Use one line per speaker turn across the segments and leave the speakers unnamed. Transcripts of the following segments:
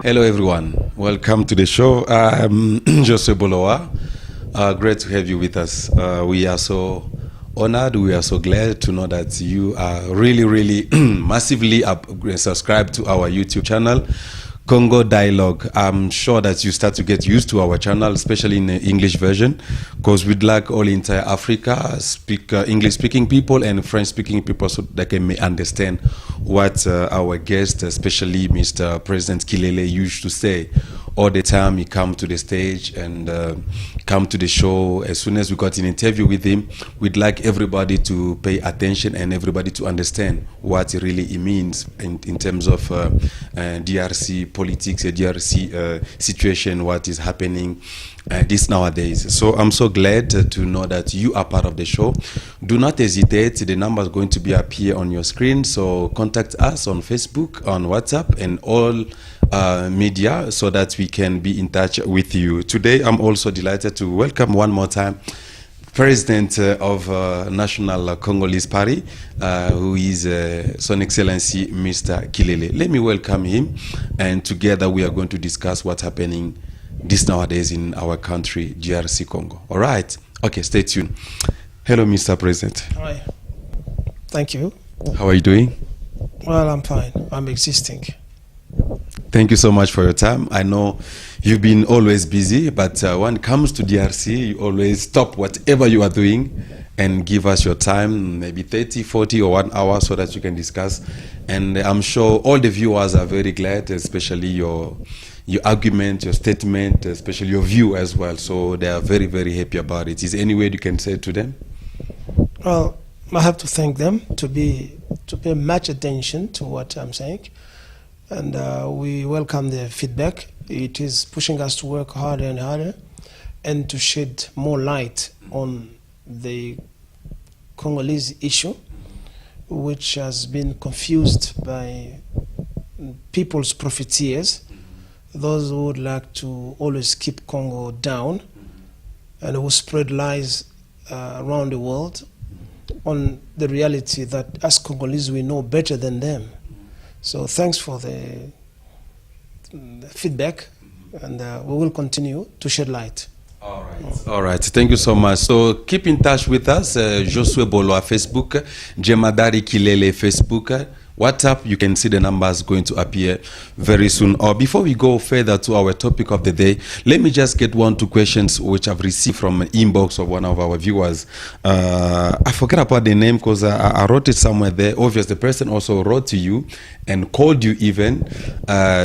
Hello, everyone. Welcome to the show. I'm Josue Bolowa. Great to have you with us. We are so honored. We are so glad to know that you are really massively subscribed to our YouTube channel, Congo Dialogue. I'm sure that you start to get used to our channel, especially in the English version, because we'd like all entire Africa, English-speaking people and French-speaking people, so that they may understand what our guest, especially Mr. President Kilele, used to say all the time. He come to the stage and come to the show. As soon as we got an interview with him, we'd like everybody to pay attention and everybody to understand what really it means in terms of DRC politics, DRC situation, what is happening this nowadays. So I'm so glad to know that you are part of the show. Do not hesitate. The number is going to be up here on your screen. So contact us on Facebook, on WhatsApp, and all media, so that we can be in touch with you. Today, I'm also delighted to welcome one more time President of National Congolese Party, who is Son Excellency Mr. Kilele. Let me welcome him, and together we are going to discuss what's happening this nowadays in our country, DRC Congo. All right? Okay, stay tuned. Hello, Mr. President.
Hi. Thank you.
How are you doing?
Well, I'm fine. I'm existing.
Thank you so much for your time. I know you've been always busy, but when it comes to DRC, you always stop whatever you are doing and give us your time, maybe 30, 40 or 1 hour, so that you can discuss. And I'm sure all the viewers are very glad, especially your argument, your statement, especially your view as well. So they are very happy about it. Is there any way you can say to them?
Well, I have to thank them to pay much attention to what I'm saying. And we welcome the feedback. It is pushing us to work harder and harder and to shed more light on the Congolese issue, which has been confused by people's profiteers, those who would like to always keep Congo down and who spread lies around the world on the reality that as Congolese we know better than them. So thanks for the feedback, and we will continue to shed light.
All right. Thank you so much. So keep in touch with us. Josue Bolowa Facebook, Jemadari Kilele Facebook, WhatsApp. You can see the numbers going to appear very soon. Or before we go further to our topic of the day, let me just get 2 questions which I've received from an inbox of one of our viewers. I forget about the name because I wrote it somewhere there. Obviously, the person also wrote to you and called you even,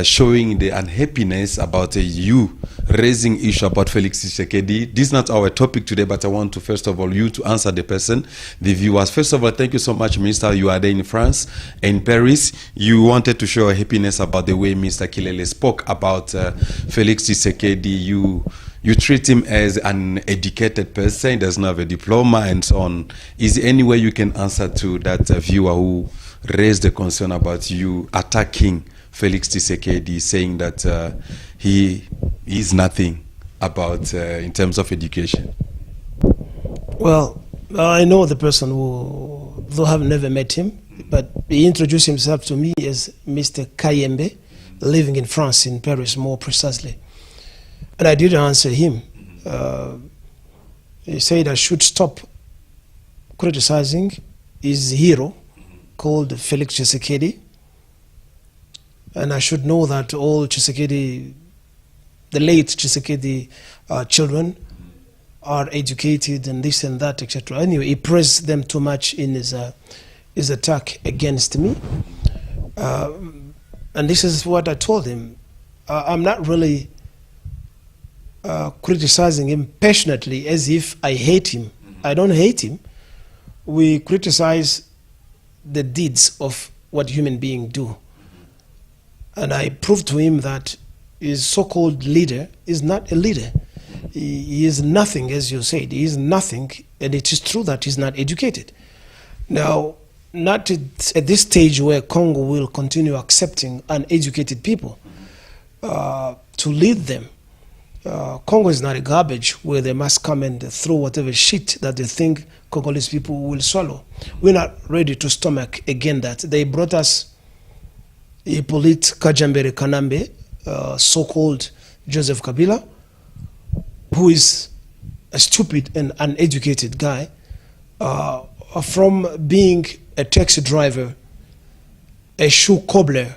showing the unhappiness about you raising issue about Felix Tshisekedi. This is not our topic today, but I want to, first of all, you to answer the person, the viewers. First of all, thank you so much, Minister. You are there in France, in Paris. You wanted to show happiness about the way Mr. Kilele spoke about Felix Tshisekedi. You treat him as an educated person, he does not have a diploma and so on. Is there any way you can answer to that viewer who raised the concern about you attacking Felix Tshisekedi, saying that he is nothing about in terms of education?
Well, I know the person who, though I have never met him, but he introduced himself to me as Mr. Kayembe, living in France, in Paris more precisely. And I did answer him. He said I should stop criticizing his hero, called Felix Tshisekedi, and I should know that all Tshisekedi, the late Tshisekedi children are educated and this and that, etc. Anyway, he praised them too much in his attack against me. And this is what I told him. I'm not really criticizing him passionately as if I hate him. I don't hate him. We criticize the deeds of what human beings do. And I proved to him that his so-called leader is not a leader. He is nothing, as you said. He is nothing, and it is true that he's not educated. Now, not at this stage where Congo will continue accepting uneducated people to lead them. Congo is not a garbage where they must come and throw whatever shit that they think Congolese people will swallow. We're not ready to stomach again that. They brought us Hippolyte Kajambere Kanambe so-called Joseph Kabila, who is a stupid and uneducated guy, from being a taxi driver, a shoe cobbler,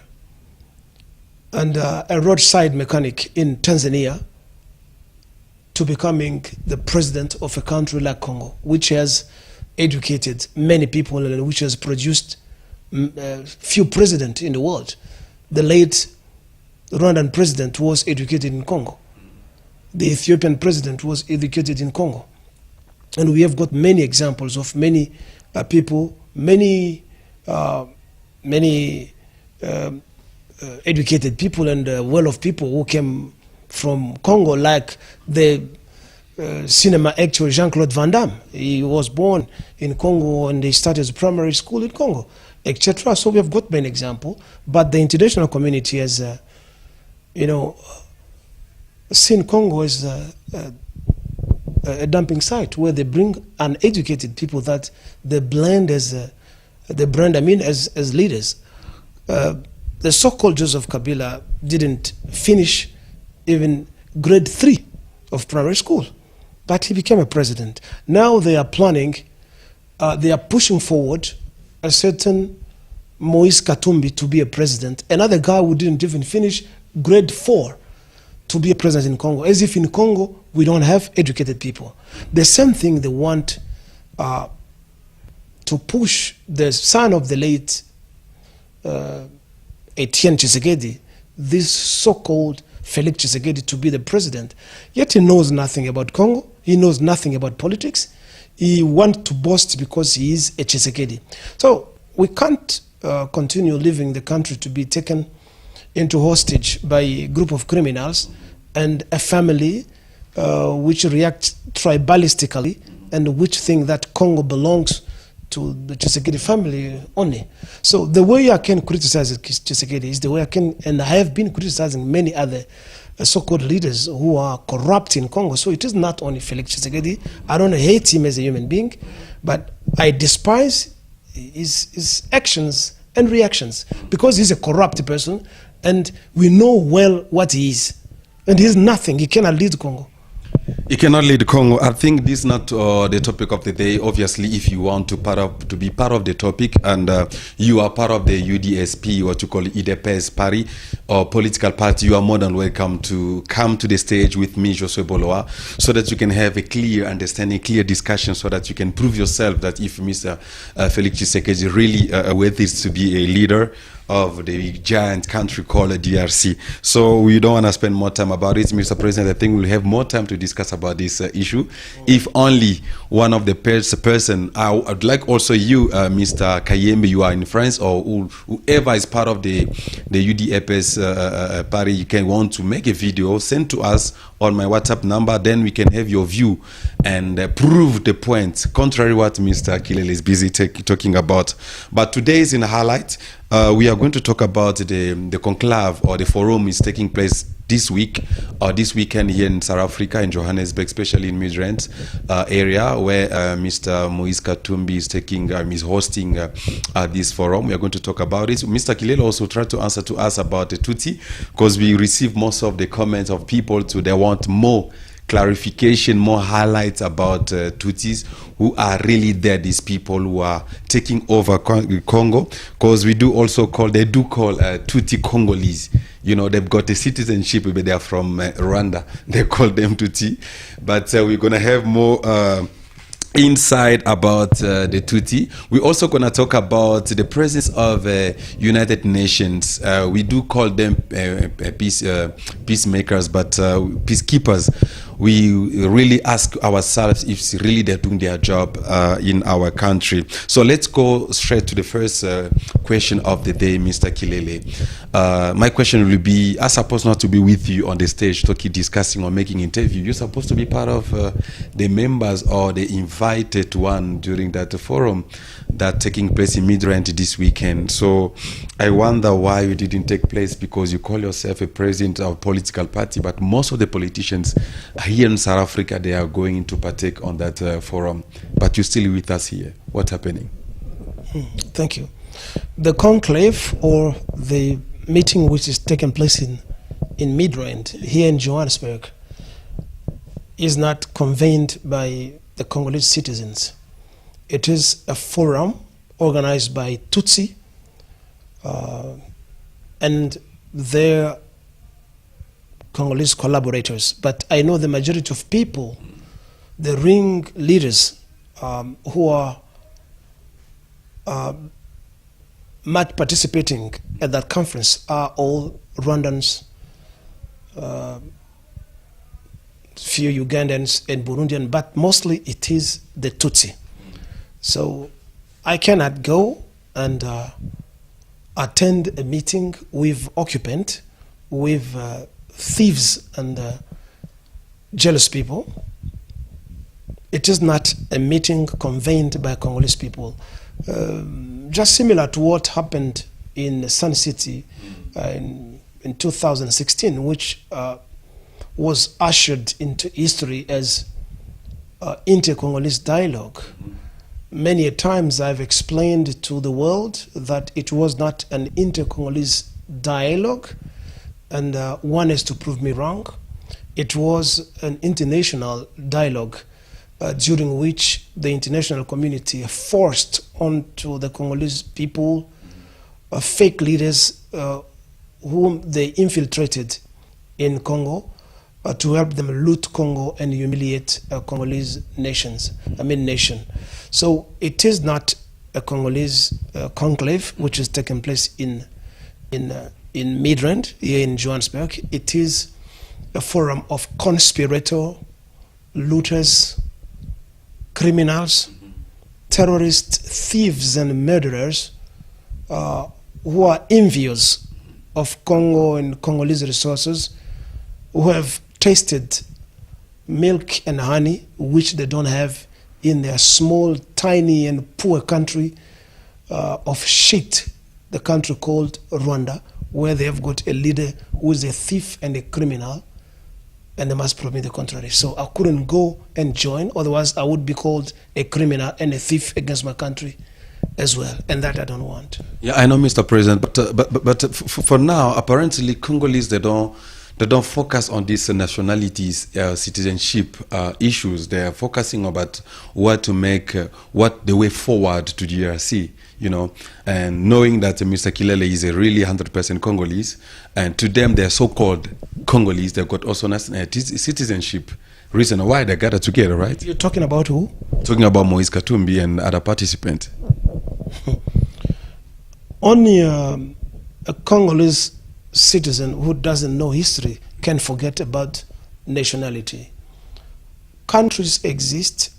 and a roadside mechanic in Tanzania, to becoming the president of a country like Congo, which has educated many people and which has produced few presidents in the world. The late Rwandan president was educated in Congo. The Ethiopian president was educated in Congo. And we have got many examples of many people, many educated people and well-off people who came from Congo, like the cinema actor Jean-Claude Van Damme. He was born in Congo and he started primary school in Congo, etc. So we have got many examples, but the international community has, seen Congo as a dumping site where they bring uneducated people that they blend as leaders. The so-called Joseph Kabila didn't finish even grade 3 of primary school, but he became a president. Now they are planning, they are pushing forward a certain Moise Katumbi to be a president, another guy who didn't even finish grade 4 to be a president in Congo, as if in Congo we don't have educated people. The same thing they want to push the son of the late Etienne Tshisekedi, this so-called Felix Tshisekedi, to be the president. Yet he knows nothing about Congo. He knows nothing about politics. He wants to boast because he is a Tshisekedi. So we can't continue leaving the country to be taken into hostage by a group of criminals and a family which react tribalistically and which think that Congo belongs to the Tshisekedi family only. So the way I can criticize Tshisekedi is the way I can, and I have been criticizing many other so-called leaders who are corrupt in Congo. So it is not only Felix Tshisekedi. I don't hate him as a human being, but I despise his actions and reactions because he's a corrupt person and we know well what he is. And he's nothing. He cannot lead Congo.
He cannot lead Congo. I think this is not the topic of the day. Obviously, if you want to be part of the topic and you are part of the UDSP, what you call IDPS party or political party, you are more than welcome to come to the stage with me, Josue Bolowa, so that you can have a clear understanding, clear discussion, so that you can prove yourself that if Mr. Felix Tshisekedi is really worthy to be a leader of the giant country called DRC. So we don't want to spend more time about it, Mr. President. I think we'll have more time to discuss about this issue. If only one of the person, I would like also you, Mr. Kayembe, you are in France, or whoever is part of the UDFS party, you can want to make a video, send to us on my WhatsApp number, then we can have your view and prove the point, contrary what Mr. Kilele is busy talking about. But today is in a highlight. We are going to talk about the conclave or the forum is taking place this week or this weekend here in South Africa, in Johannesburg, especially in Midrand area, where Mr. Moise Katumbi is hosting this forum. We are going to talk about it. Mr. Kilele also tried to answer to us about the Tutsi, because we received most of the comments of people they want more clarification, more highlights about Tutsis who are really there, these people who are taking over Congo, because they do call Tutsi Congolese. You know, they've got a citizenship, but they are from Rwanda. They call them Tutsi. But we're going to have more insight about the Tutsi. We're also going to talk about the presence of United Nations. We do call them peacemakers, but peacekeepers. We really ask ourselves if really they're doing their job in our country. So let's go straight to the first question of the day, Mr. Kilele. My question will be, I'm supposed not to be with you on the stage discussing or making interview. You're supposed to be part of the members or the invited one during that forum that taking place in Midrand this weekend. So I wonder why you didn't take place, because you call yourself a president of a political party, but most of the politicians here in South Africa, they are going to partake on that forum, but you're still with us here. What's happening?
Thank you. The conclave, or the meeting which is taking place in in Midrand, here in Johannesburg, is not convened by the Congolese citizens. It is a forum organized by Tutsi and their Congolese collaborators. But I know the majority of people, the ring leaders who are much participating at that conference are all Rwandans, few Ugandans and Burundian, but mostly it is the Tutsi. So I cannot go and attend a meeting with occupant, with thieves and jealous people. It is not a meeting convened by Congolese people. Just similar to what happened in Sun City in 2016, which was ushered into history as inter-Congolese dialogue. Many times I've explained to the world that it was not an inter-Congolese dialogue, and one is to prove me wrong. It was an international dialogue during which the international community forced onto the Congolese people fake leaders whom they infiltrated in Congo to help them loot Congo and humiliate Congolese nation. So it is not a Congolese conclave which is taking place in Midrand, here in Johannesburg. It is a forum of conspirators, looters, criminals, terrorists, thieves and murderers who are envious of Congo and Congolese resources, who have tasted milk and honey which they don't have in their small, tiny and poor country of shit, the country called Rwanda, where they have got a leader who is a thief and a criminal, and they must prove me the contrary. So I couldn't go and join, otherwise I would be called a criminal and a thief against my country as well, and that I don't want.
Yeah, I know, Mr. President, but for now, apparently Congolese, they don't focus on these nationalities, citizenship issues. They are focusing about what to make, what the way forward to DRC, you know, and knowing that Mr. Kilele is a really 100% Congolese, and to them, they're so-called Congolese, they've got also citizenship reason why they gather together, right?
You're talking about who?
Talking about Moise Katumbi and other participants.
Only a Congolese citizen who doesn't know history can forget about nationality. Countries exist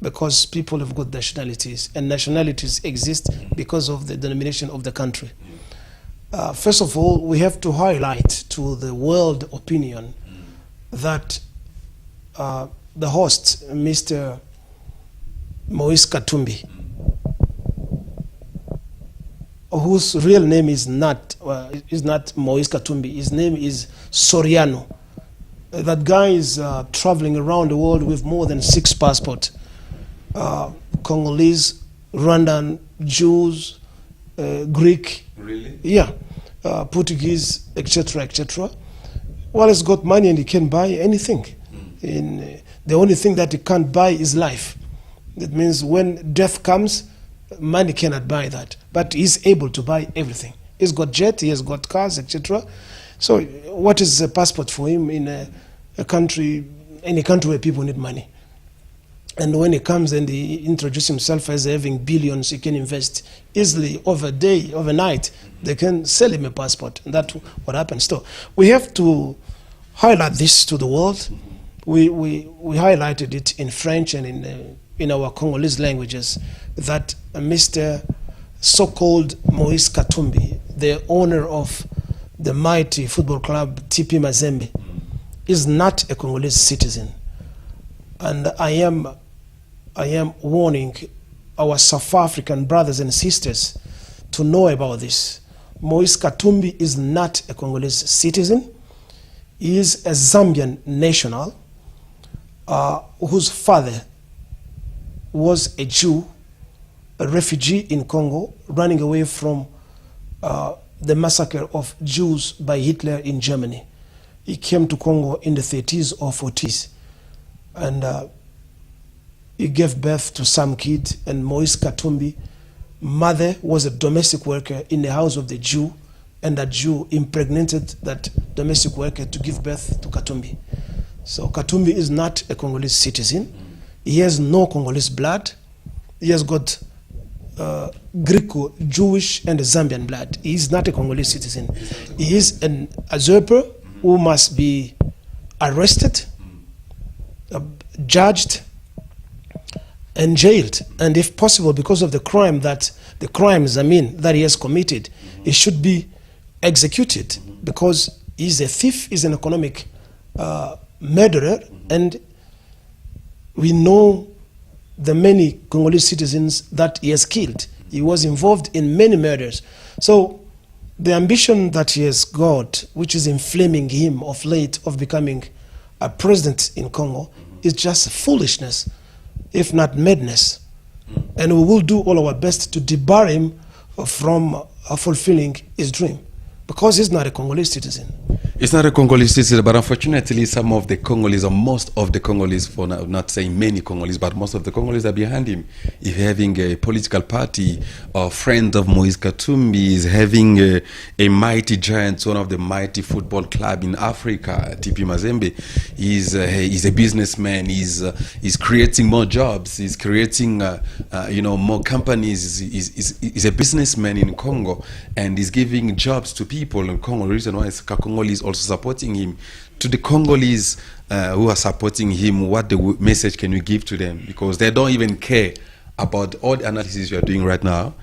because people have got nationalities, and nationalities exist because of the denomination of the country. First of all, we have to highlight to the world opinion that the host, Mr. Moise Katumbi, whose real name is not Moise Katumbi. His name is Soriano. That guy is traveling around the world with more than 6 passports. Congolese, Rwandan, Jews, Greek.
Really?
Yeah. Portuguese, etc., etc. Well, he's got money and he can buy anything. The only thing that he can't buy is life. That means when death comes, money cannot buy that, but he's able to buy everything. He's got jet, he has got cars, etc. So what is a passport for him in a country, any country where people need money? And when he comes and he introduces himself as having billions, he can invest easily over a day, overnight. They can sell him a passport, and that's what happens. So we have to highlight this to the world. We highlighted it in French and in our Congolese languages that Mr. so-called Moise Katumbi, the owner of the mighty football club TP Mazembe, is not a Congolese citizen. And I am warning our South African brothers and sisters to know about this. Moise Katumbi is not a Congolese citizen. He is a Zambian national whose father was a Jew, a refugee in Congo, running away from the massacre of Jews by Hitler in Germany. He came to Congo in the 30s or 40s, and he gave birth to some kid, and Moise Katumbi, mother was a domestic worker in the house of the Jew, and that Jew impregnated that domestic worker to give birth to Katumbi. So Katumbi is not a Congolese citizen. He has no Congolese blood. He has got Greco, Jewish, and Zambian blood. He is not a Congolese citizen. He is an usurper who must be arrested, judged, and jailed. And if possible, because of the crimes that he has committed, he should be executed, because he's a thief, he's an economic murderer, and we know the many Congolese citizens that he has killed. He was involved in many murders. So the ambition that he has got, which is inflaming him of late of becoming a president in Congo, is just foolishness, if not madness. And we will do all our best to debar him from fulfilling his dream, because he's not a Congolese citizen.
It's not a Congolese citizen, but unfortunately some of the Congolese, or most of the Congolese, for not saying many Congolese, but most of the Congolese are behind him. If having a political party or friend of Moise Katumbi, is having a mighty giant, one of the mighty football club in Africa, TP Mazembe. He's a businessman. He's creating more jobs. He's creating more companies. He's a businessman in Congo, and he's giving jobs to people in Congo. The reason why Congolese also supporting him. To the Congolese who are supporting him, what the message can you give to them? Because they don't even care about all the analysis you are doing right now.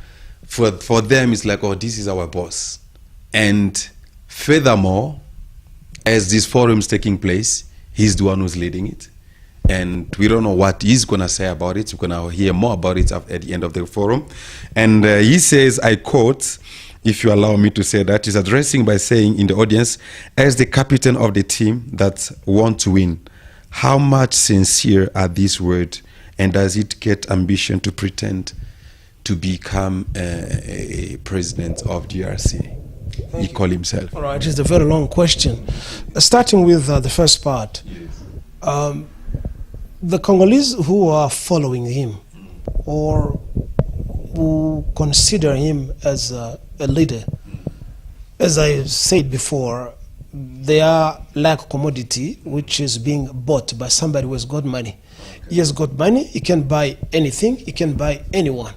For them, it's like, oh, this is our boss. And furthermore, as this forum is taking place, he's the one who's leading it. And we don't know what he's going to say about it. We're going to hear more about it at the end of the forum. And he says, I quote, if you allow me to say that, he's addressing by saying in the audience, as the captain of the team that want to win, how much sincere are these words, and does it get ambition to pretend to become a president of DRC? He called himself.
All right, it's a very long question. Starting with the first part.
Yes.
The Congolese who are following him, or who consider him as a leader, as I said before, they are like a commodity which is being bought by somebody who has got money. He has got money, he can buy anything, he can buy anyone.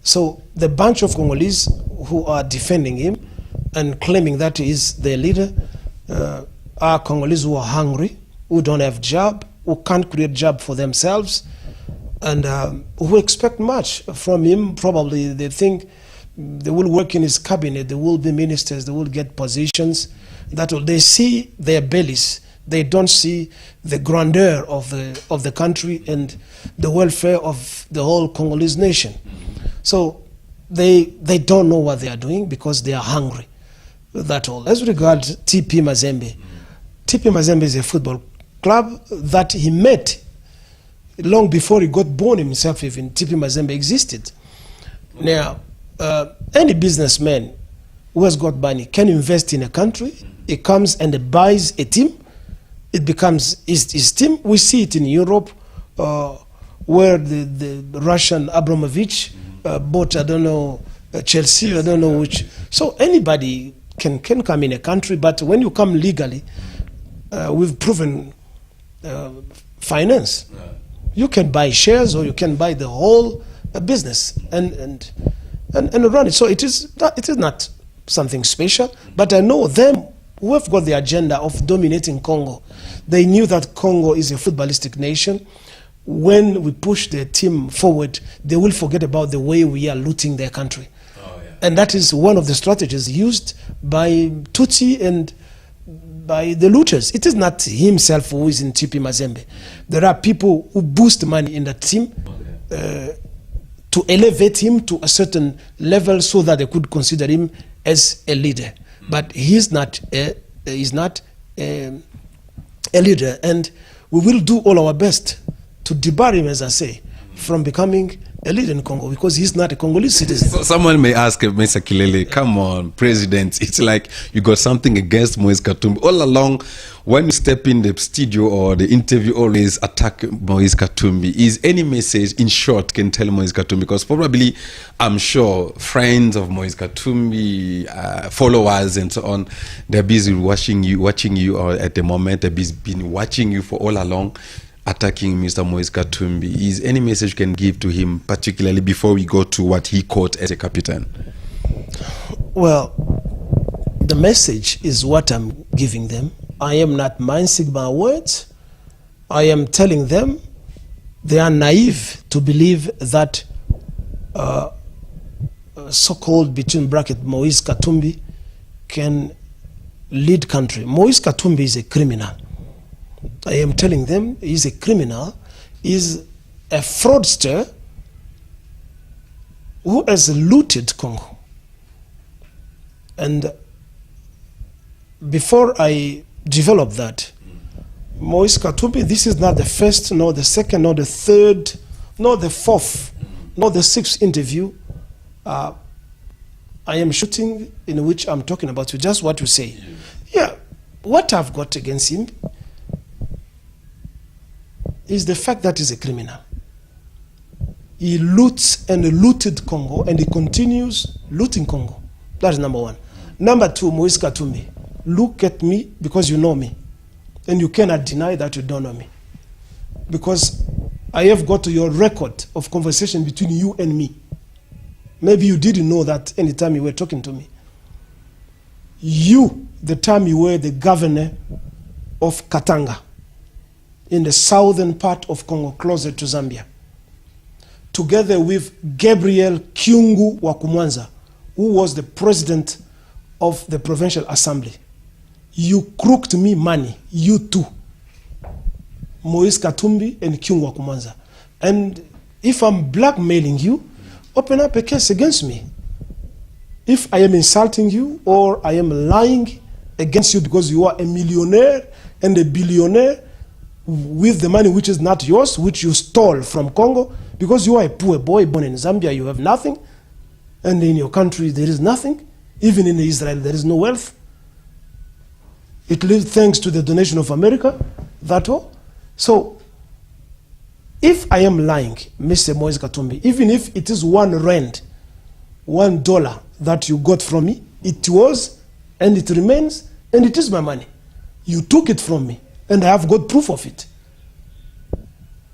So the bunch of Congolese who are defending him and claiming that he is their leader are Congolese who are hungry, who don't have job, who can't create job for themselves, and who expect much from him. Probably they think they will work in his cabinet, they will be ministers, they will get positions. That will, they see their bellies, they don't see the grandeur of the country and the welfare of the whole Congolese nation. So they don't know what they are doing because they are hungry. That all. As regards TP Mazembe, TP Mazembe is a football club that he met long before he got born himself. Even TP Mazembe existed. Now, any businessman who has got money can invest in a country. He comes and buys a team. It becomes his team. We see it in Europe, where the Russian Abramovich bought, I don't know, Chelsea, I don't know which. So anybody can come in a country, but when you come legally, we've proven finance. You can buy shares, or you can buy the whole business and run it. So it is not something special, but I know them who have got the agenda of dominating Congo. They knew that Congo is a footballistic nation. When we push the team forward, they will forget about the way we are looting their country. Oh, yeah. And that is one of the strategies used by Tutsi and by the looters. It is not himself who is in TP Mazembe. There are people who boost money in that team to elevate him to a certain level so that they could consider him as a leader. But he's not a leader, and we will do all our best to debar him, as I say, from becoming a leader in Congo because he's not a Congolese citizen.
So someone may ask Mr. Kilele, come on, President, it's like you got something against Moise Katumbi. All along, when you step in the studio or the interview, always attack Moise Katumbi. Is any message, in short, can tell Moise Katumbi? Because probably, I'm sure, friends of Moise Katumbi, followers and so on, they're busy watching you at the moment. They've been watching you for all along, attacking Mr. Moise Katumbi. Is any message you can give to him, particularly before we go to what he caught as a captain?
Well, the message is what I'm giving them. I am not mincing my words. I am telling them they are naive to believe that so-called, between bracket, Moise Katumbi can lead country. Moise Katumbi is a criminal. I am telling them he's a criminal, he's a fraudster who has looted Congo. And before I develop that, Moise Katumbi, this is not the first, nor the second, nor the third, nor the fourth, nor the sixth interview I am shooting in which I'm talking about you, just what you say. Yeah, what I've got against him is the fact that he's a criminal. He loots and looted Congo, and he continues looting Congo. That is number one. Number two, Moise Katumbi, look at me because you know me. And you cannot deny that you don't know me. Because I have got your record of conversation between you and me. Maybe you didn't know that any time you were talking to me. You, the time you were the governor of Katanga, in the southern part of Congo, closer to Zambia, together with Gabriel Kyungu wa Kumwanza, who was the president of the Provincial Assembly. You crooked me money, you two, Moise Katumbi and Kyungu wa Kumwanza. And if I'm blackmailing you, open up a case against me. If I am insulting you or I am lying against you because you are a millionaire and a billionaire with the money which is not yours, which you stole from Congo, because you are a poor boy born in Zambia, you have nothing, and in your country there is nothing. Even in Israel there is no wealth. It lives thanks to the donation of America, that all. So, if I am lying, Mr. Moise Katumbi, even if it is 1 rand, $1 that you got from me, it was, and it remains, and it is my money. You took it from me, and I have got proof of it.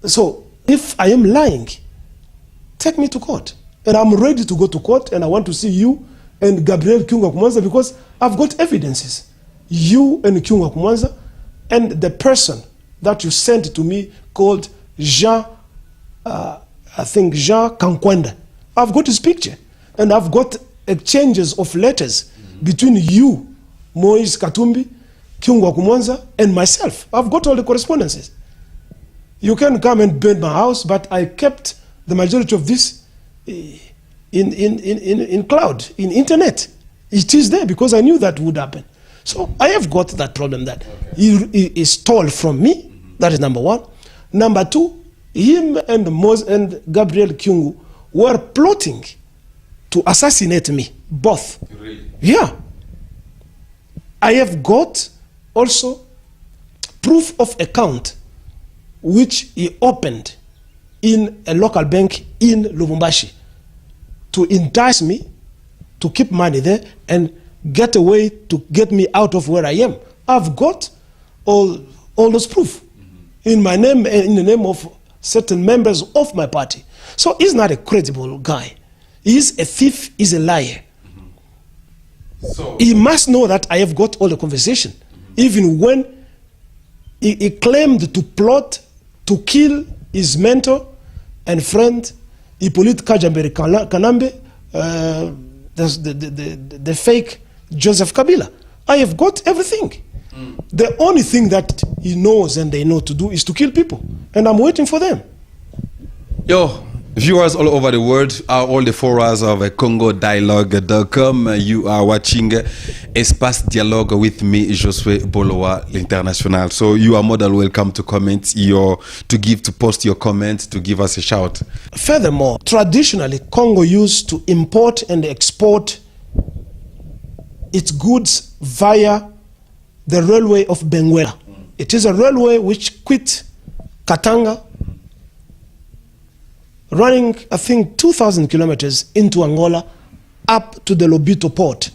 So, if I am lying, take me to court. And I'm ready to go to court, and I want to see you and Gabriel Kyungu wa Kumwanza because I've got evidences. You and Kyungu wa Kumwanza, and the person that you sent to me called Jean Kankwenda. I've got his picture, and I've got exchanges of letters between you, Moise Katumbi, Kyungu wa Kumwanza, and myself. I've got all the correspondences. You can come and burn my house, but I kept the majority of this in cloud, in internet. It is there because I knew that would happen. So I have got that problem that he stole from me. That is number one. Number two, him and Moses and Gabriel Kyungu were plotting to assassinate me, both.
Really?
Yeah. I have got also proof of account which he opened in a local bank in Lubumbashi to entice me to keep money there and get a way to get me out of where I am. I've got all those proof in my name and in the name of certain members of my party. So he's not a credible guy. He's a thief, he's a liar. So he must know that I have got all the conversation. Even when he claimed to plot to kill his mentor and friend, Hippolyte Kajambere Kanambe, the fake Joseph Kabila. I have got everything. The only thing that he knows and they know to do is to kill people. And I'm waiting for them.
Yo, Viewers all over the world, all the followers of CongoDialogue.com, you are watching Espace Dialogue with me, Josué Bolowa, l'International. So you are more than welcome to comment to post your comment, to give us a shout.
Furthermore, traditionally, Congo used to import and export its goods via the railway of Benguela. It is a railway which quit Katanga, running, I think, 2,000 kilometers into Angola up to the Lobito port.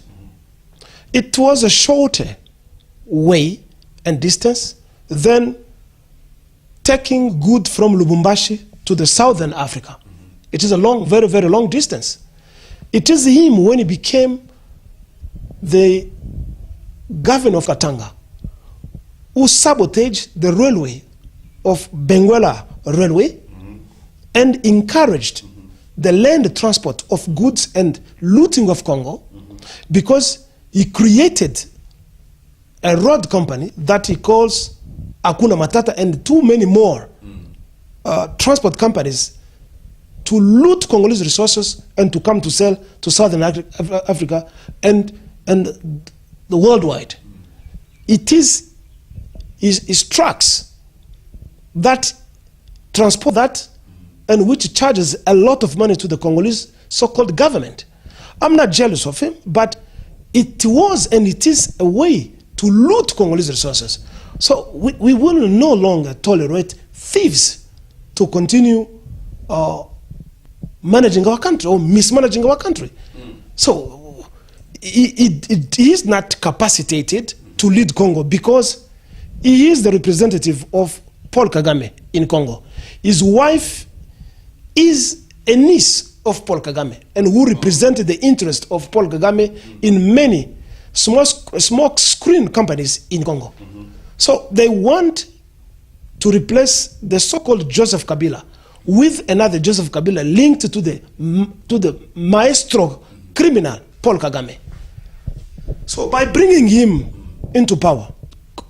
It was a shorter way and distance than taking goods from Lubumbashi to the southern Africa. It is a long, very, very long distance. It is him, when he became the governor of Katanga, who sabotaged the railway of Benguela Railway and encouraged the land transport of goods and looting of Congo, because he created a road company that he calls Hakuna Matata and too many more transport companies to loot Congolese resources and to come to sell to Southern Africa and the worldwide. It is his trucks that transport that, and which charges a lot of money to the Congolese so-called government. I'm not jealous of him, but it was and it is a way to loot Congolese resources. So we will no longer tolerate thieves to continue managing our country or mismanaging our country. So he is not capacitated to lead Congo because he is the representative of Paul Kagame in Congo. His wife is a niece of Paul Kagame and who represented the interest of Paul Kagame in many small screen companies in Congo. So they want to replace the so-called Joseph Kabila with another Joseph Kabila linked to the maestro criminal Paul Kagame. So by bringing him into power,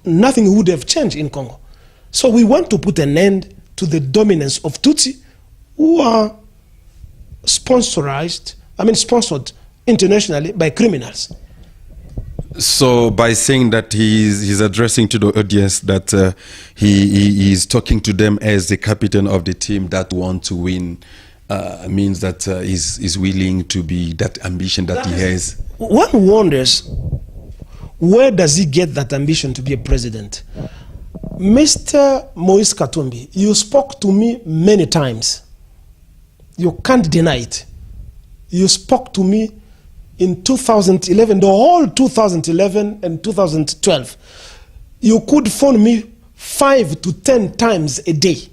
nothing would have changed in Congo. So we want to put an end to the dominance of Tutsi, who are sponsored internationally by criminals.
So by saying that he's addressing to the audience that he is talking to them as the captain of the team that want to win, means that he's willing to be that ambition that he has.
One wonders, where does he get that ambition to be a president? Mr. Moise Katumbi, you spoke to me many times. You can't deny it. You spoke to me in 2011, the whole 2011 and 2012. You could phone me 5 to 10 times a day.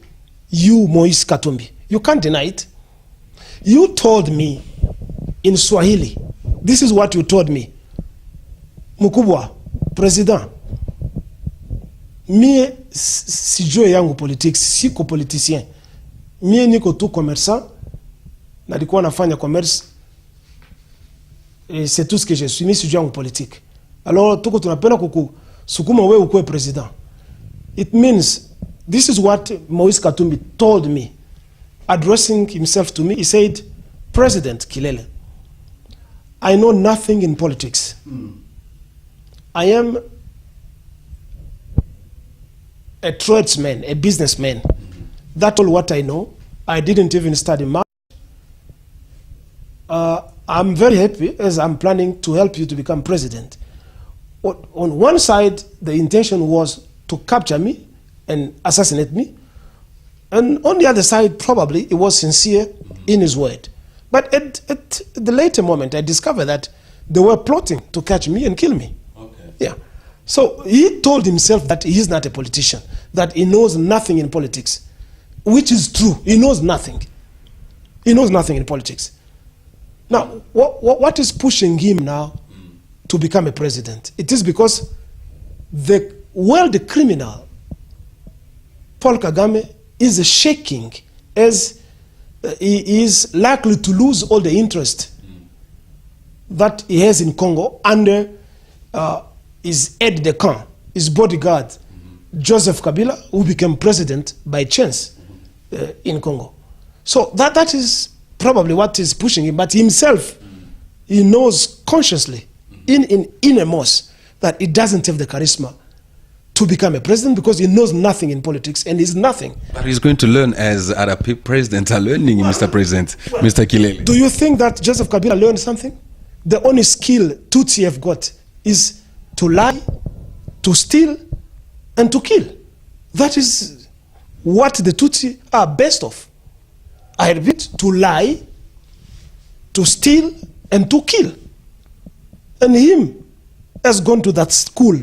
You, Moise Katumbi. You can't deny it. You told me in Swahili, this is what you told me. Mukubwa, President, mie sijue yangu politics, siko politicien. Mie niko tu commerçant, nalikuwa nafanya commerce, et c'est tout ce que je suis, mie sijue yangu politique. Alors tuko tunapenda kukusukuma wewe ukuwe president. It means, this is what Moise Katumbi told me, addressing himself to me. He said, President Kilele, I know nothing in politics. I am a tradesman, a businessman. That's all what I know. I didn't even study much. I'm very happy as I'm planning to help you to become president. On one side, the intention was to capture me and assassinate me. And on the other side, probably, it was sincere in his word. But at the later moment, I discovered that they were plotting to catch me and kill me. Okay. Yeah. So he told himself that he is not a politician, that he knows nothing in politics, which is true. He knows nothing. He knows nothing in politics. Now, what is pushing him now to become a president? It is because the world criminal, Paul Kagame, is shaking as he is likely to lose all the interest that he has in Congo under his aide-de-camp, his bodyguard, Joseph Kabila, who became president by chance in Congo. So that is probably what is pushing him. But himself, he knows consciously, in innermost, that he doesn't have the charisma to become a president because he knows nothing in politics and he's nothing.
But he's going to learn as other presidents are learning, Mr. President, Mr. Kilele.
Do you think that Joseph Kabila learned something? The only skill Tutsi have got is to lie, to steal, and to kill. That is what the Tutsi are best of. I repeat, to lie, to steal, and to kill. And him has gone to that school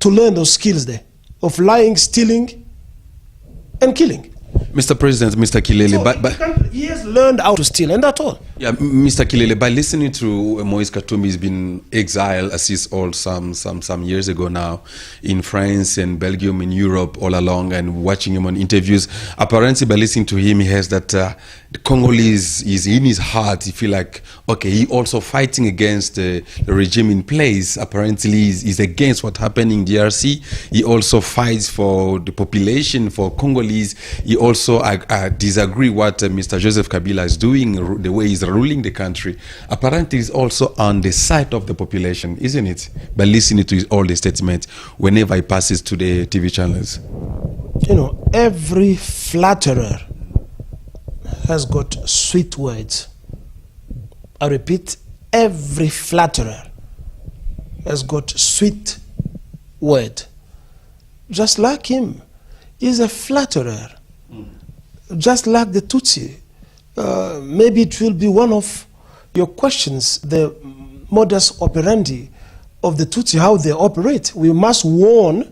to learn those skills there of lying, stealing, and killing.
Mr. President, Mr. Kilele,
So
but
he has learned how to steal, and that's all.
yeah, Mr. Kilele, by listening to Moise Katumbi, he's been exiled, as he's all some years ago now, in France and Belgium, in Europe, all along, and watching him on interviews. Apparently, by listening to him, he has that the Congolese is in his heart. He feel like, okay, he also fighting against the regime in place. Apparently, he's against what happened in DRC. He also fights for the population, for Congolese. He also disagree what Mr. Joseph Kabila is doing, the way he's ruling the country. Apparently, he's also on the side of the population, isn't it? By listening to all the statements whenever he passes to the TV channels.
You know, every flatterer has got sweet words. I repeat, every flatterer has got sweet word. Just like him, he's a flatterer. Just like the Tutsi. Maybe it will be one of your questions, the modus operandi of the Tutsi, how they operate. We must warn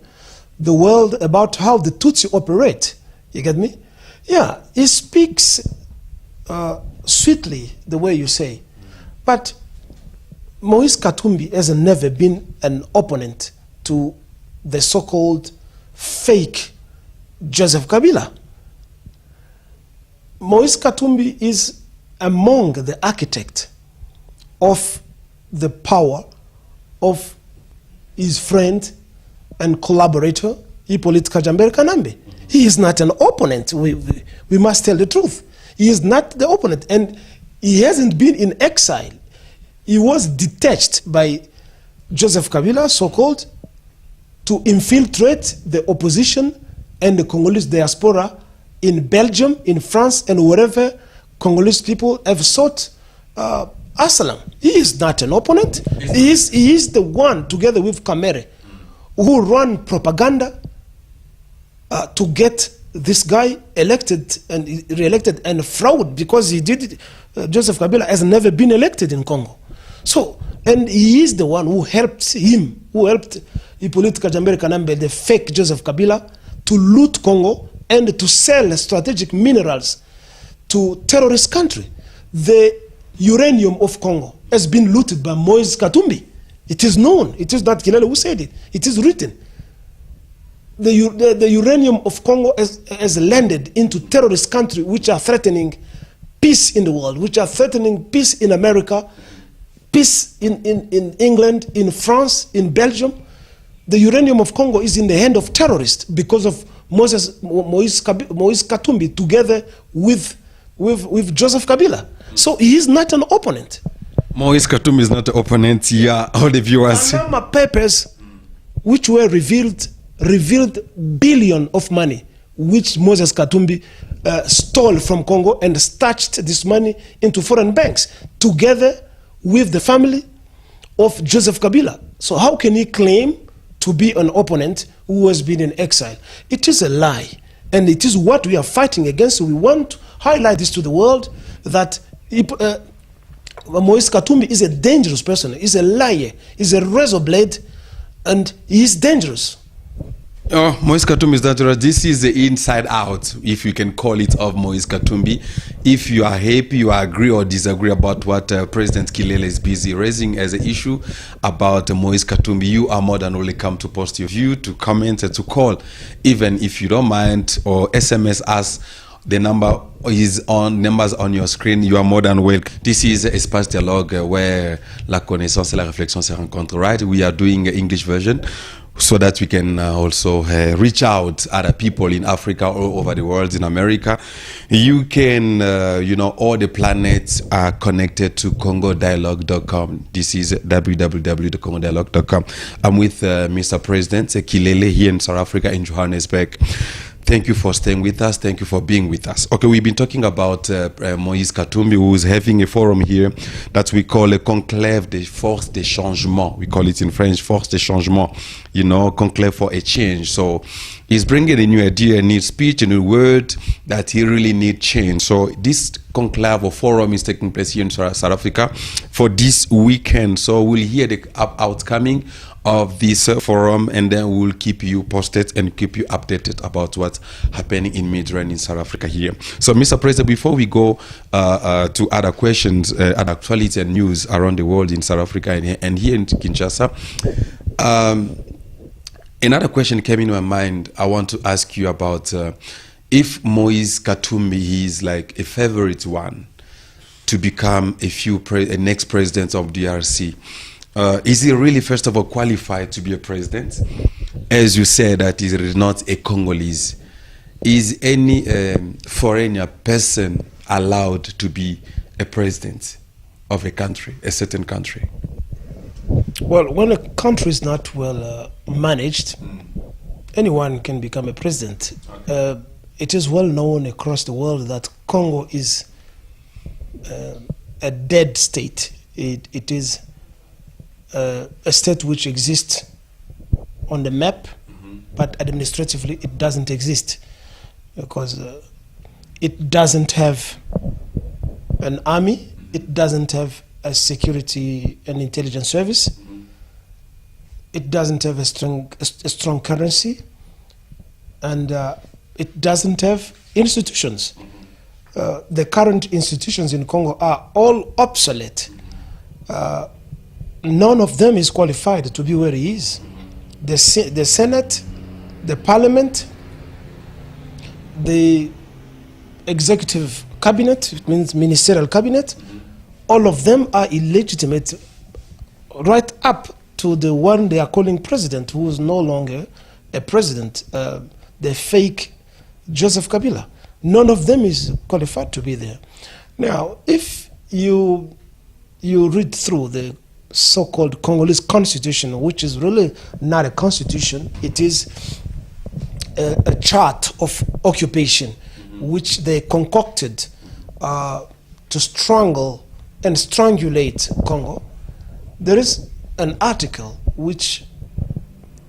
the world about how the Tutsi operate. You get me? Yeah, he speaks sweetly, the way you say. But Moise Katumbi has never been an opponent to the so-called fake Joseph Kabila. Moise Katumbi is among the architect of the power of his friend and collaborator, Hippolyte Kajambere Kanambe. He is not an opponent. We must tell the truth. He is not the opponent, and he hasn't been in exile. He was detached by Joseph Kabila, so-called, to infiltrate the opposition and the Congolese diaspora in Belgium, in France, and wherever Congolese people have sought asylum. He is not an opponent. He is the one, together with Kamere, who run propaganda to get this guy elected and re-elected, and fraud, because he did it. Joseph Kabila has never been elected in Congo. So, and he is the one who helped him, who helped Hippolyte Kajambere Kanambe, the fake Joseph Kabila, to loot Congo and to sell strategic minerals to terrorist country. The uranium of Congo has been looted by Moise Katumbi. It is known. It is not Kilele who said it. It is written. The uranium of Congo has landed into terrorist countries which are threatening peace in the world, which are threatening peace in America, peace in England, in France, in Belgium. The uranium of Congo is in the hand of terrorists because of Moise Katumbi together with Joseph Kabila. So he is not an opponent.
Moise Katumbi is not an opponent. Yeah, all the viewers.
Panama Papers, which were revealed billion of money, which Moses Katumbi stole from Congo and stashed this money into foreign banks, together with the family of Joseph Kabila. So how can he claim to be an opponent who has been in exile? It is a lie, and it is what we are fighting against. We want to highlight this to the world, that Moise Katumbi is a dangerous person. He's a liar. He's a razor blade, and he is dangerous.
Oh, Moise Katumbi is dangerous. This is the inside out, if you can call it, of Moise Katumbi. If you are happy, you agree or disagree about what President Kilele is busy raising as an issue about Moise Katumbi, you are more than welcome to post your view, to comment, and to call. Even if you don't mind, or SMS us. The number is on, numbers on your screen. You are more than welcome. This is Espace Dialogue, where la connaissance et la réflexion se rencontrent, right? We are doing English version. so that we can also reach out other people in Africa, all over the world, in America. You can, all the planets are connected to CongoDialogue.com. This is www.congodialogue.com. I'm with Mr. President Kilele here in South Africa, in Johannesburg. Thank you for staying with us. Thank you for being with us. Okay, we've been talking about Moïse Katumbi, who is having a forum here that we call a conclave des forces de changement. We call it in French, force de changement, conclave for a change. So he's bringing a new idea, a new speech, a new word that he really needs change. So this conclave or forum is taking place here in South Africa for this weekend. So we'll hear the outcoming of this forum, and then we'll keep you posted and keep you updated about what's happening in Midrand in South Africa here. So, Mr. President, before we go to other questions, other actuality and news around the world in South Africa and here in Kinshasa, another question came in my mind. I want to ask you about if Moïse Katumbi is like a favorite one to become a next president of DRC. Is he really, first of all, qualified to be a president? As you said, that he is not a Congolese. Is any foreigner person allowed to be a president of a country, a certain country?
Well, when a country is not well managed, anyone can become a president. Okay. It is well known across the world that Congo is a dead state. It is a state which exists on the map, but administratively it doesn't exist because it doesn't have an army, it doesn't have a security and intelligence service, it doesn't have a strong currency, and it doesn't have institutions. The current institutions in Congo are all obsolete. None of them is qualified to be where he is. The Senate, the Parliament, the Executive Cabinet, it means Ministerial Cabinet, all of them are illegitimate, right up to the one they are calling president, who is no longer a president, the fake Joseph Kabila. None of them is qualified to be there. Now, if you read through the so-called Congolese constitution, which is really not a constitution, it is a chart of occupation which they concocted to strangle and strangulate Congo. There is an article which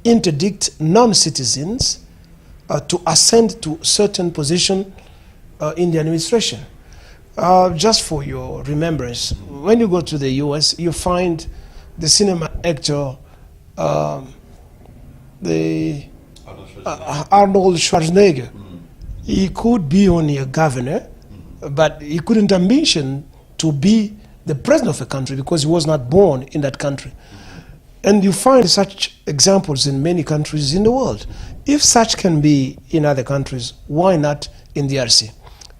interdicts non-citizens to ascend to certain position in the administration. Just for your remembrance, when you go to the US, you find the cinema actor, Arnold Schwarzenegger. He could be only a governor, but he couldn't ambition to be the president of a country because he was not born in that country. And you find such examples in many countries in the world. If such can be in other countries, why not in the DRC?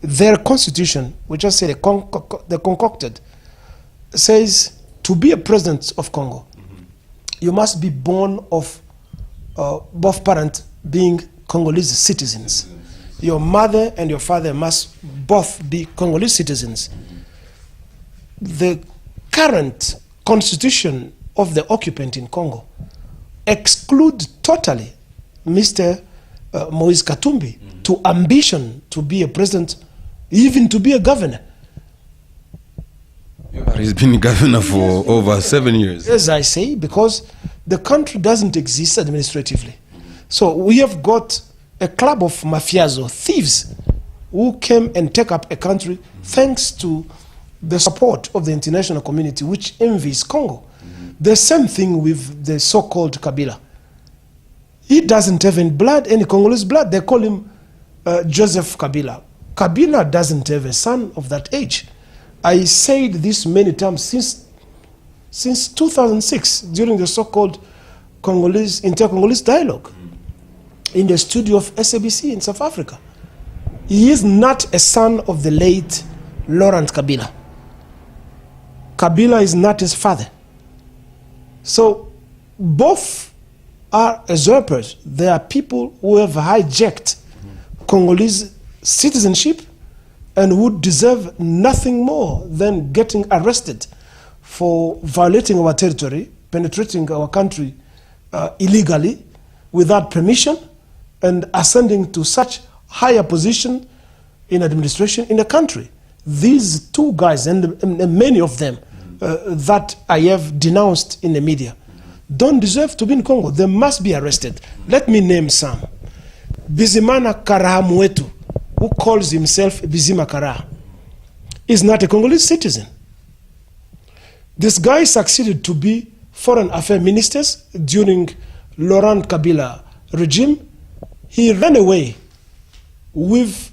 Their constitution, which I say they concocted, says to be a president of Congo, you must be born of both parents being Congolese citizens. Your mother and your father must both be Congolese citizens. The current constitution of the occupant in Congo exclude totally Mr. Moïse Katumbi to ambition to be a president, even to be a governor.
He's been governor for over 7 years.
As I say, because the country doesn't exist administratively. So we have got a club of mafioso thieves who came and take up a country thanks to the support of the international community, which envies Congo. The same thing with the so-called Kabila. He doesn't have any blood, any Congolese blood. They call him Joseph Kabila. Kabila doesn't have a son of that age. I said this many times since 2006 during the so-called inter-Congolese dialogue in the studio of SABC in South Africa. He is not a son of the late Laurent Kabila. Kabila is not his father. So both are usurpers. They are people who have hijacked Congolese citizenship and would deserve nothing more than getting arrested for violating our territory, penetrating our country illegally without permission, and ascending to such higher position in administration in the country. These two guys, and many of them that I have denounced in the media, don't deserve to be in Congo. They must be arrested. Let me name some. Bizimana Karahamwetu, who calls himself Bizima Karaha, is not a Congolese citizen. This guy succeeded to be foreign affairs minister during Laurent Kabila regime. He ran away with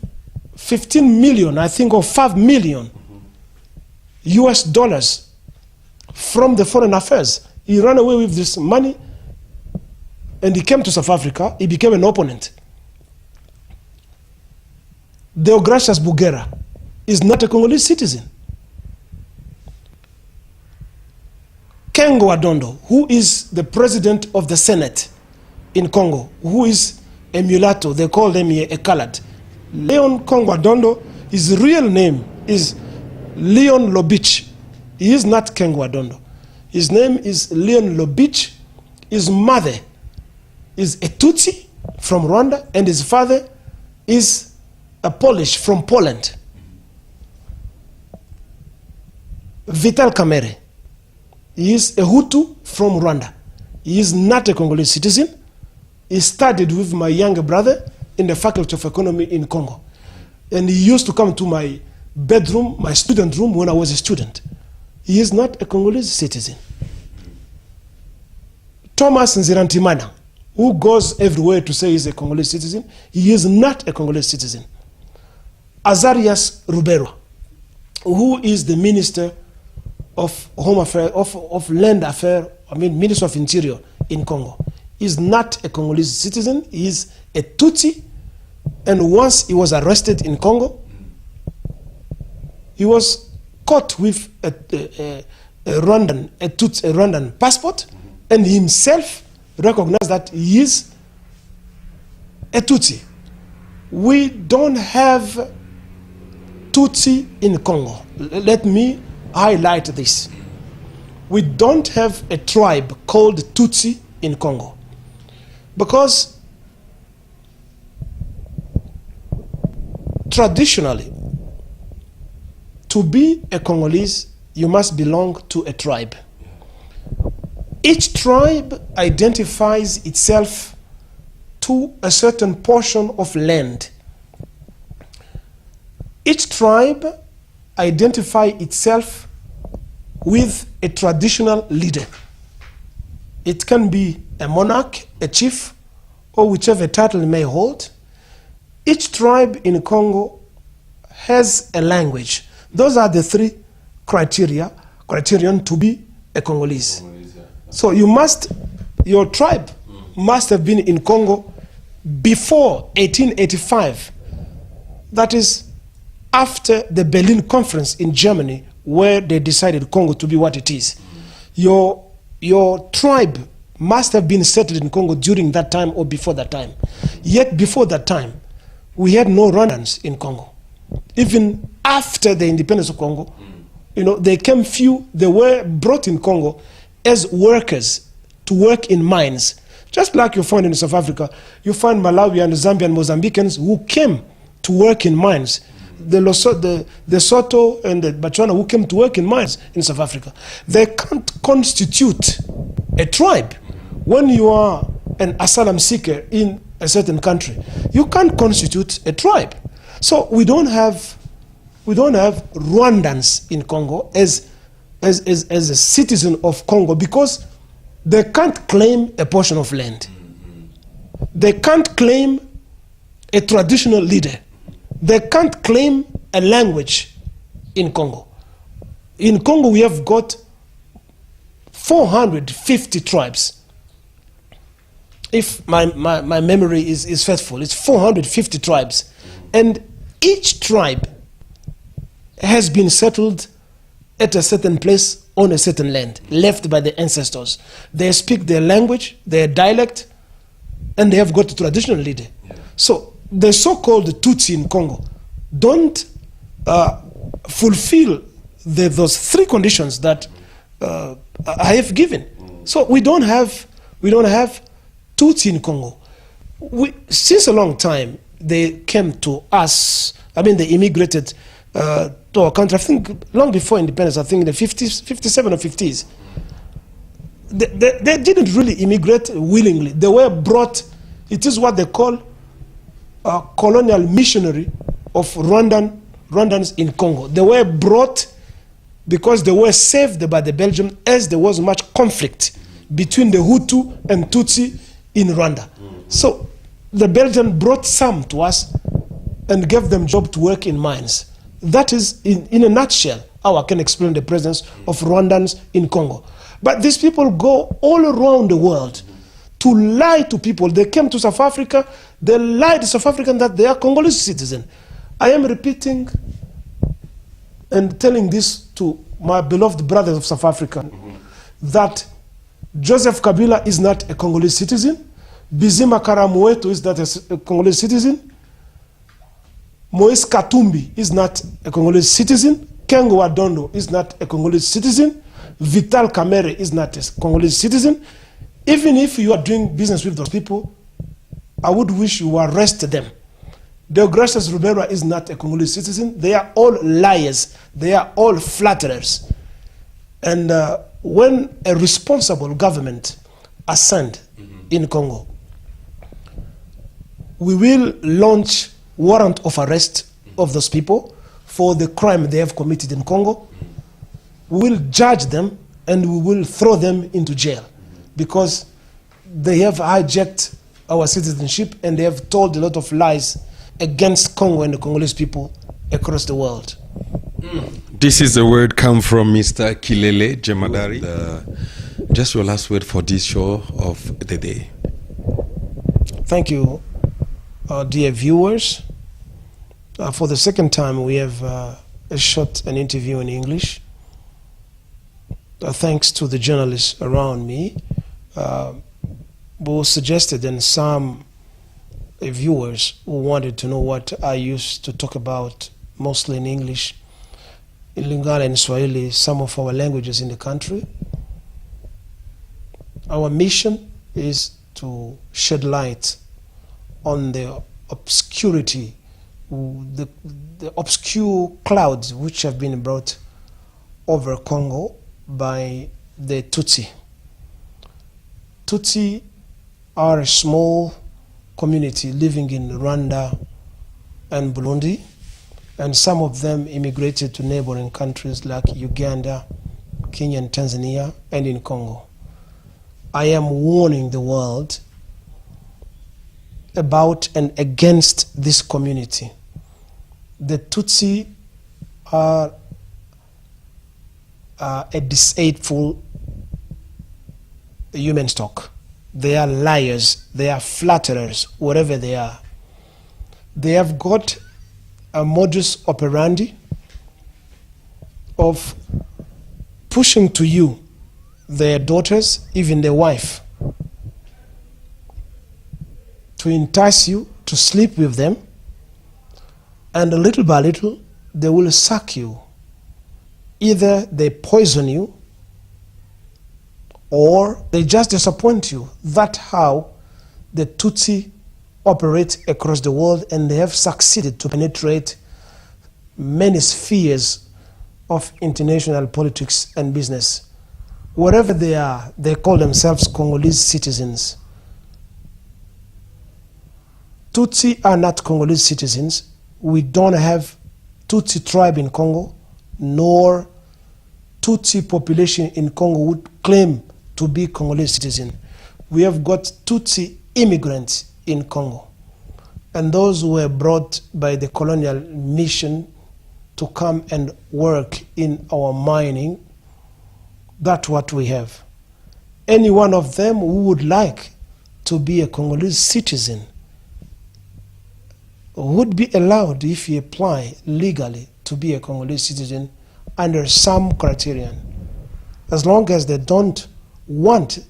15 million, I think, or 5 million US dollars from the foreign affairs. He ran away with this money and he came to South Africa. He became an opponent. Deogracias Bugera is not a Congolese citizen. Kengo Adondo, who is the president of the Senate in Congo, who is a mulatto, they call him a colored. Leon Kongo Adondo, his real name is Leon Lobich. He is not Kengo Adondo. His name is Leon Lobich. His mother is a Tutsi from Rwanda, and his father is a Polish from Poland. Vital Kamerhe, he is a Hutu from Rwanda. He is not a Congolese citizen. He studied with my younger brother in the Faculty of Economy in Congo. And he used to come to my bedroom, my student room, when I was a student. He is not a Congolese citizen. Thomas Nzirantimana, who goes everywhere to say he's a Congolese citizen, he is not a Congolese citizen. Azarias Rubero, who is the Minister of Home Affairs, of Land Affairs, Minister of Interior in Congo, is not a Congolese citizen. He is a Tutsi, and once he was arrested in Congo, he was caught with a Rwandan passport, and he himself recognized that he is a Tutsi. We don't have Tutsi in Congo. Let me highlight this. We don't have a tribe called Tutsi in Congo, because traditionally, to be a Congolese, you must belong to a tribe. Each tribe identifies itself to a certain portion of land. Each tribe identifies itself with a traditional leader. It can be a monarch, a chief, or whichever title it may hold. Each tribe in Congo has a language. Those are the three criterion to be a Congolese. So your tribe must have been in Congo before 1885. That is after the Berlin Conference in Germany, where they decided Congo to be what it is. Your tribe must have been settled in Congo during that time or before that time. Yet before that time, we had no Rwandans in Congo. Even after the independence of Congo, they came few. They were brought in Congo as workers to work in mines. Just like you find in South Africa, you find Malawian, Zambian, Mozambicans who came to work in mines. The Soto and the Botswana who came to work in mines in South Africa. They can't constitute a tribe. When you are an asylum seeker in a certain country, you can't constitute a tribe. So we don't have Rwandans in Congo as a citizen of Congo, because they can't claim a portion of land. They can't claim a traditional leader. They can't claim a language in Congo. In Congo, we have got 450 tribes. If my memory is faithful, it's 450 tribes. And each tribe has been settled at a certain place on a certain land left by the ancestors. They speak their language, their dialect, and they have got a traditional leader. Yeah. So the so-called Tutsi in Congo don't fulfill those three conditions that I have given. So we don't have Tutsi in Congo. Since a long time, they came to us. I mean, they immigrated to our country. I think long before independence. I think in the 50s, 57 or 50s. They didn't really immigrate willingly. They were brought. It is what they call a colonial missionary of Rwandans in Congo. They were brought because they were saved by the Belgians, as there was much conflict between the Hutu and Tutsi in Rwanda. So the Belgians brought some to us and gave them job to work in mines. That is, in a nutshell, how I can explain the presence of Rwandans in Congo. But these people go all around the world to lie to people. They came to South Africa, they lied to South Africans that they are Congolese citizens. I am repeating and telling this to my beloved brothers of South Africa, that Joseph Kabila is not a Congolese citizen, Bizima Karamueto is not a Congolese citizen, Moise Katumbi is not a Congolese citizen, Kengo Adondo is not a Congolese citizen, Vital Kamerhe is not a Congolese citizen. Even if you are doing business with those people, I would wish you arrest them. Deogracias Rubera is not a Congolese citizen. They are all liars. They are all flatterers. And when a responsible government ascend in Congo, we will launch warrant of arrest of those people for the crime they have committed in Congo. We will judge them and we will throw them into jail because they have hijacked our citizenship and they have told a lot of lies against Congo and the Congolese people across the world.
This is the word come from Mr. Kilele Jemadari. Just your last word for this show of the day.
Thank you, dear viewers. For the second time, we have shot an interview in English. Thanks to the journalists around me who suggested, and some viewers who wanted to know what I used to talk about, mostly in English, in Lingala and Swahili, some of our languages in the country. Our mission is to shed light on the obscurity, the obscure clouds which have been brought over Congo by the Tutsi. Tutsi are a small community living in Rwanda and Burundi, and some of them immigrated to neighboring countries like Uganda, Kenya and Tanzania, and in Congo. I am warning the world about and against this community. The Tutsi are a deceitful human stock. They are liars, they are flatterers, whatever they are. They have got a modus operandi of pushing to you their daughters, even their wife, to entice you to sleep with them, and little by little they will suck you. Either they poison you or they just disappoint you. That's how the Tutsi operate across the world, and they have succeeded to penetrate many spheres of international politics and business. Wherever they are, they call themselves Congolese citizens. Tutsi are not Congolese citizens. We don't have Tutsi tribe in Congo, nor Tutsi population in Congo would claim to be Congolese citizen. We have got Tutsi immigrants in Congo, and those who were brought by the colonial mission to come and work in our mining. That's what we have. Any one of them who would like to be a Congolese citizen would be allowed, if he apply legally, to be a Congolese citizen under some criterion. As long as they don't want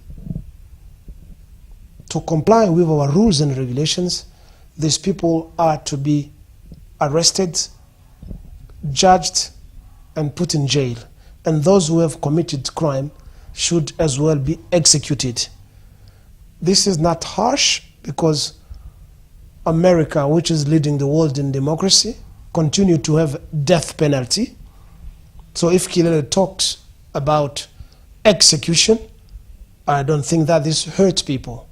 to comply with our rules and regulations, these people are to be arrested, judged, and put in jail. And those who have committed crime should as well be executed. This is not harsh because America, which is leading the world in democracy, continue to have death penalty. So if Kilele talks about execution, I don't think that this hurts people.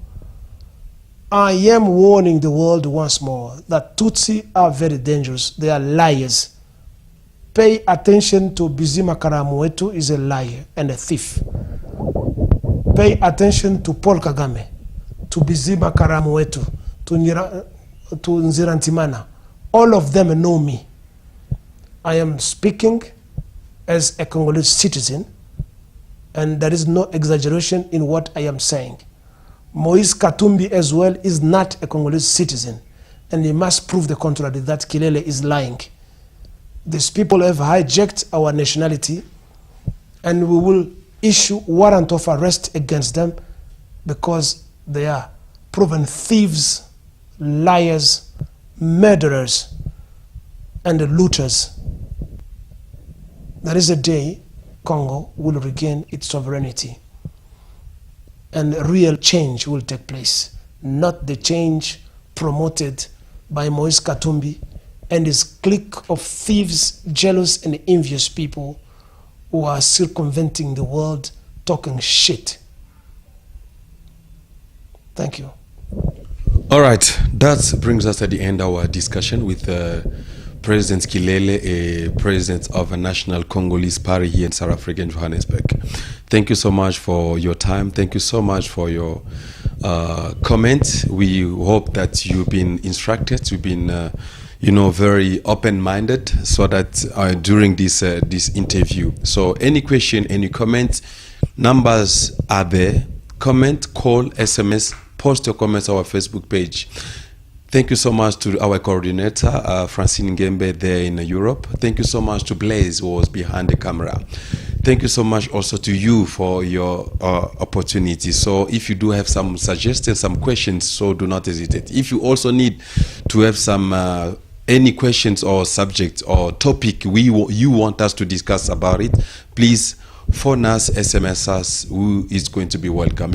I am warning the world once more that Tutsi are very dangerous. They are liars. Pay attention to Bizima Karamuetu is a liar and a thief. Pay attention to Paul Kagame, to Bizima Karamuetu, to Nzirantimana. All of them know me. I am speaking as a Congolese citizen, and there is no exaggeration in what I am saying. Moise Katumbi as well is not a Congolese citizen, and he must prove the contrary, that Kilele is lying. These people have hijacked our nationality, and we will issue warrant of arrest against them because they are proven thieves, liars, murderers, and looters. There is a day Congo will regain its sovereignty, and real change will take place, not the change promoted by Moise Katumbi and his clique of thieves, jealous and envious people who are circumventing the world, talking shit. Thank you.
All right, that brings us at the end of our discussion with President Kilele, a president of a national Congolese party here in South Africa, in Johannesburg. Thank you so much for your time. Thank you so much for your comment. We hope that you've been instructed, you've been very open-minded, so that during this interview. So any question, any comment, numbers are there. Comment, call, SMS, post your comments on our Facebook page. Thank you so much to our coordinator, Francine Ngembe, there in Europe. Thank you so much to Blaise, who was behind the camera. Thank you so much also to you for your opportunity. So if you do have some suggestions, some questions, so do not hesitate. If you also need to have some any questions or subject or topic you want us to discuss about it, please phone us, SMS us, who is going to be welcome.